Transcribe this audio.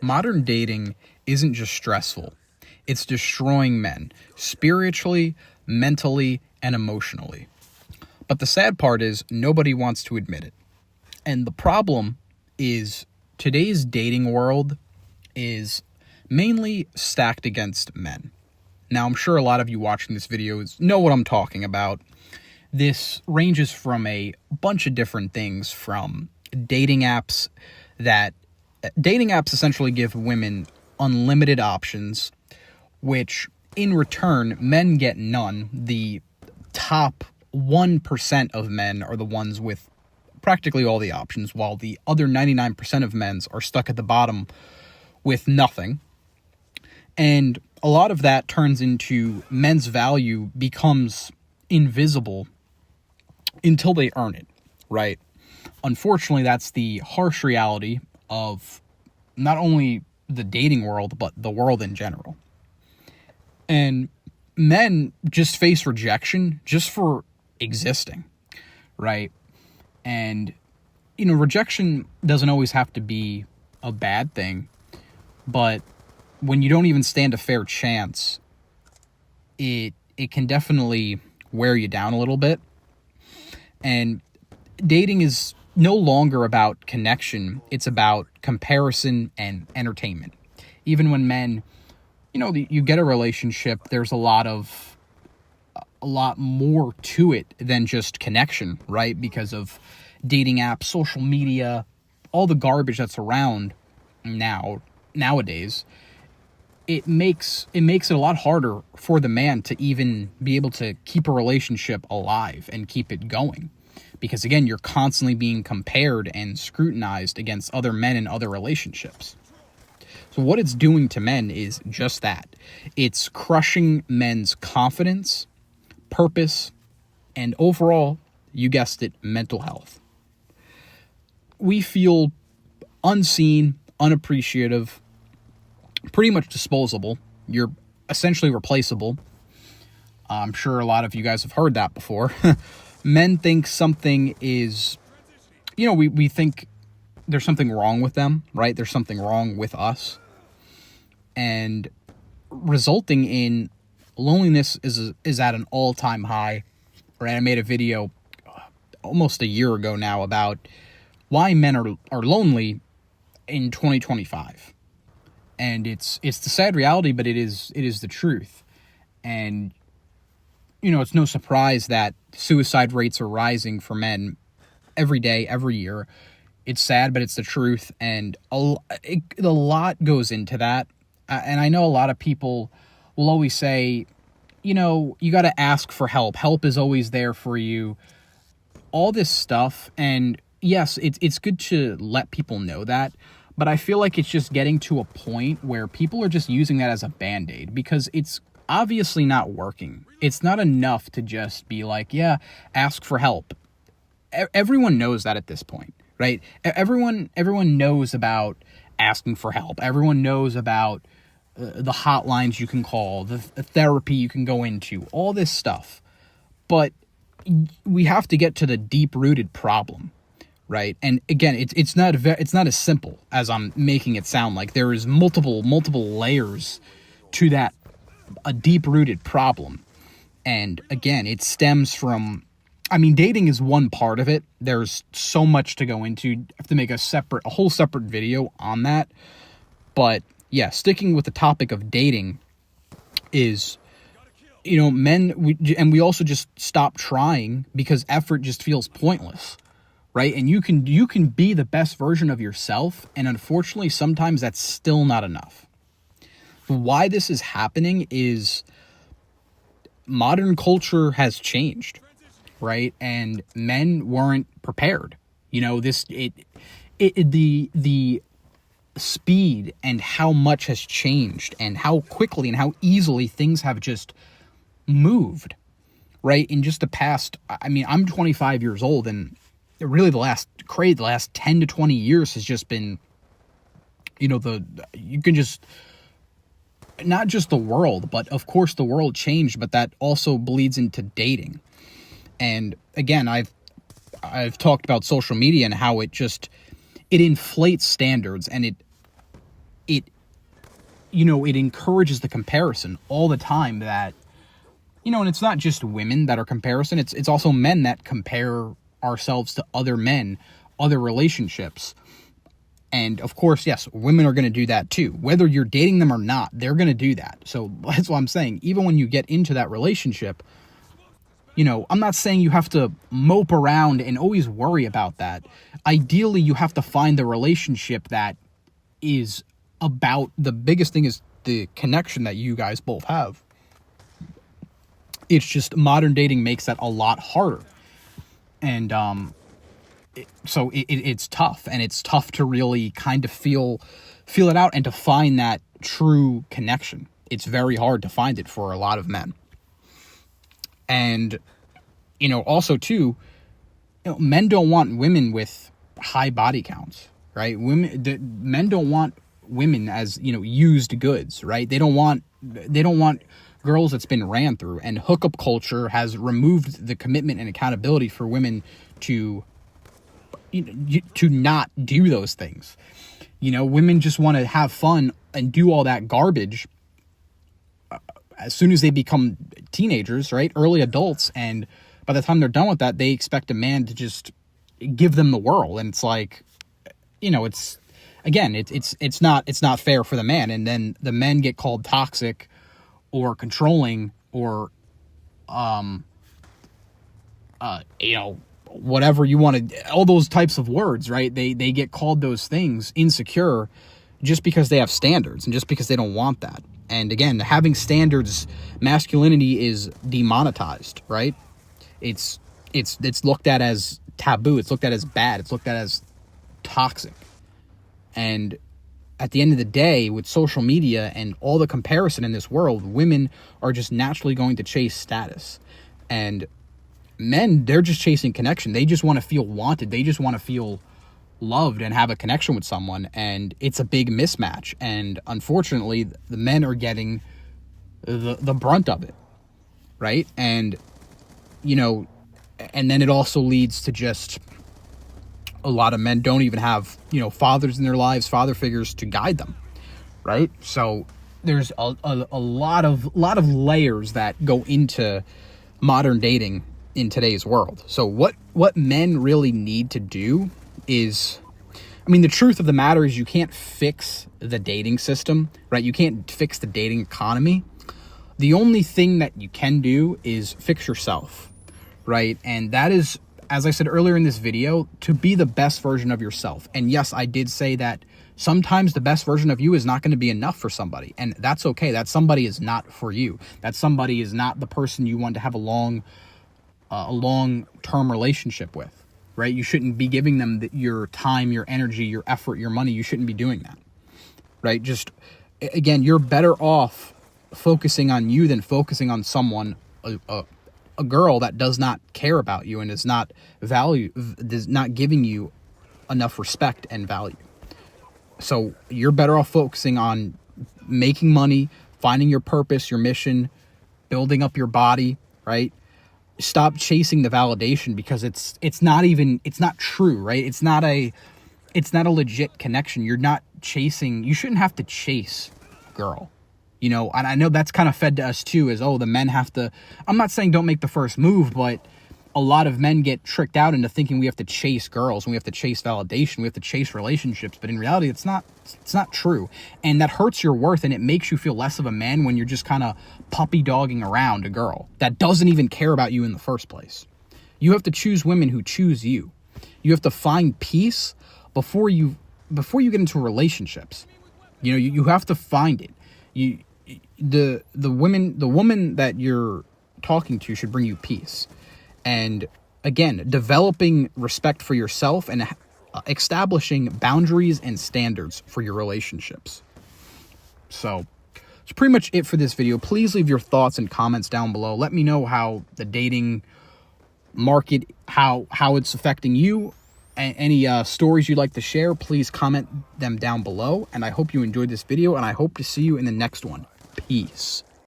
modern dating isn't just stressful, it's destroying men spiritually, mentally, and emotionally. But the sad part is nobody wants to admit it. And the problem is today's dating world is mainly stacked against men. Now, I'm sure a lot of you watching this video know what I'm talking about. This ranges from a bunch of different things, from dating apps essentially give women unlimited options, which in return, men get none. The top 1% of men are the ones with practically all the options, while the other 99% of men are stuck at the bottom with nothing. And a lot of that turns into men's value becomes invisible until they earn it, right? Unfortunately, that's the harsh reality of not only the dating world, but the world in general. And men just face rejection just for existing, right? And, rejection doesn't always have to be a bad thing, but when you don't even stand a fair chance, it can definitely wear you down a little bit. And dating is no longer about connection. It's about comparison and entertainment. Even when men, you get a relationship, there's a lot more to it than just connection, right? Because of dating apps, social media, all the garbage that's around nowadays. It makes it a lot harder for the man to even be able to keep a relationship alive and keep it going. Because again, you're constantly being compared and scrutinized against other men and other relationships. So what it's doing to men is just that. It's crushing men's confidence, purpose, and overall, you guessed it, mental health. We feel unseen, unappreciative, pretty much disposable. You're essentially replaceable. I'm sure a lot of you guys have heard that before. Men think something is, we think there's something wrong with them, right? There's something wrong with us. And resulting in loneliness is at an all-time high, right? I made a video almost a year ago now about why men are lonely in 2025. And it's the sad reality, but it is the truth. And it's no surprise that suicide rates are rising for men every day, every year. It's sad, but it's the truth, and a lot goes into that. And I know a lot of people will always say, you got to ask for help. Help is always there for you. All this stuff, and yes, it's good to let people know that, but I feel like it's just getting to a point where people are just using that as a Band-Aid, because it's obviously not working. It's not enough to just be like, yeah, ask for help. Everyone knows that at this point, right? Everyone knows about asking for help. Everyone knows about the hotlines you can call, the therapy you can go into, all this stuff. But we have to get to the deep-rooted problem, right? And again, it's not as simple as I'm making it sound like. There is multiple layers to that, a deep-rooted problem. And again, it stems from, dating is one part of it. There's so much to go into. I have to make a whole separate video on that. But yeah, sticking with the topic of dating is, we also just stop trying because effort just feels pointless, right? And you can be the best version of yourself, and unfortunately, sometimes that's still not enough. Why this is happening is modern culture has changed, right? And men weren't prepared. The speed and how much has changed and how quickly and how easily things have just moved, right? In just the past, I'm 25 years old, and really the last 10 to 20 years has just been, you can just, not just the world, but of course the world changed, but that also bleeds into dating. And again, I've talked about social media and how it inflates standards, and it, you know, it encourages the comparison all the time that, you know, and it's not just women that are comparison. It's also men that compare ourselves to other men, other relationships. And of course, yes, women are going to do that too. Whether you're dating them or not, they're going to do that. So that's what I'm saying. Even when you get into that relationship, you know, I'm not saying you have to mope around and always worry about that. Ideally, you have to find the relationship that is about, the biggest thing is the connection that you guys both have. It's just modern dating makes that a lot harder. And so it's tough, and it's tough to really kind of feel it out and to find that true connection. It's very hard to find it for a lot of men. And, you know, also too, you know, men don't want women with high body counts, right? Men don't want women as, you know, used goods, right? They don't want girls that's been ran through, and hookup culture has removed the commitment and accountability for women to, you know, to not do those things. You know, women just want to have fun and do all that garbage as soon as they become teenagers, right? Early adults. And by the time they're done with that, they expect a man to just give them the world. And it's like, you know, it's, again, it's not fair for the man. And then the men get called toxic or controlling or, you know, whatever you want to, all those types of words, right? They get called those things, insecure, just because they have standards and just because they don't want that. And again, having standards, masculinity is demonetized, right? It's looked at as taboo. It's looked at as bad. It's looked at as toxic. And at the end of the day, with social media and all the comparison in this world, women are just naturally going to chase status. And men, they're just chasing connection. They just want to feel wanted. They just want to feel loved and have a connection with someone. And it's a big mismatch. And unfortunately, the men are getting the brunt of it, right? And, you know, and then it also leads to just a lot of men don't even have, you know, fathers in their lives, father figures to guide them, right? So there's a lot of layers that go into modern dating in today's world. So what men really need to do is, I mean, the truth of the matter is you can't fix the dating system, right? You can't fix the dating economy. The only thing that you can do is fix yourself, right? And that is, as I said earlier in this video, to be the best version of yourself. And yes, I did say that sometimes the best version of you is not going to be enough for somebody. And that's okay. That somebody is not for you. That somebody is not the person you want to have a long-term relationship with, right? You shouldn't be giving them your time, your energy, your effort, your money. You shouldn't be doing that, right? Just, again, you're better off focusing on you than focusing on someone, a girl that does not care about you and is not giving you enough respect and value. So you're better off focusing on making money, finding your purpose, your mission, building up your body, right? Stop chasing the validation, because it's not true, right? It's not a legit connection. You're not chasing, you shouldn't have to chase a girl. You know, and I know that's kind of fed to us too, is, oh, the men have to, I'm not saying don't make the first move, but a lot of men get tricked out into thinking we have to chase girls and we have to chase validation, we have to chase relationships, but in reality, it's not true. And that hurts your worth, and it makes you feel less of a man when you're just kind of puppy dogging around a girl that doesn't even care about you in the first place. You have to choose women who choose you. You have to find peace before you get into relationships. You know, you have to find it. The woman that you're talking to should bring you peace. And again, developing respect for yourself and establishing boundaries and standards for your relationships. So that's pretty much it for this video. Please leave your thoughts and comments down below. Let me know how the dating market, how it's affecting you. Any stories you'd like to share, please comment them down below. And I hope you enjoyed this video, and I hope to see you in the next one. Peace.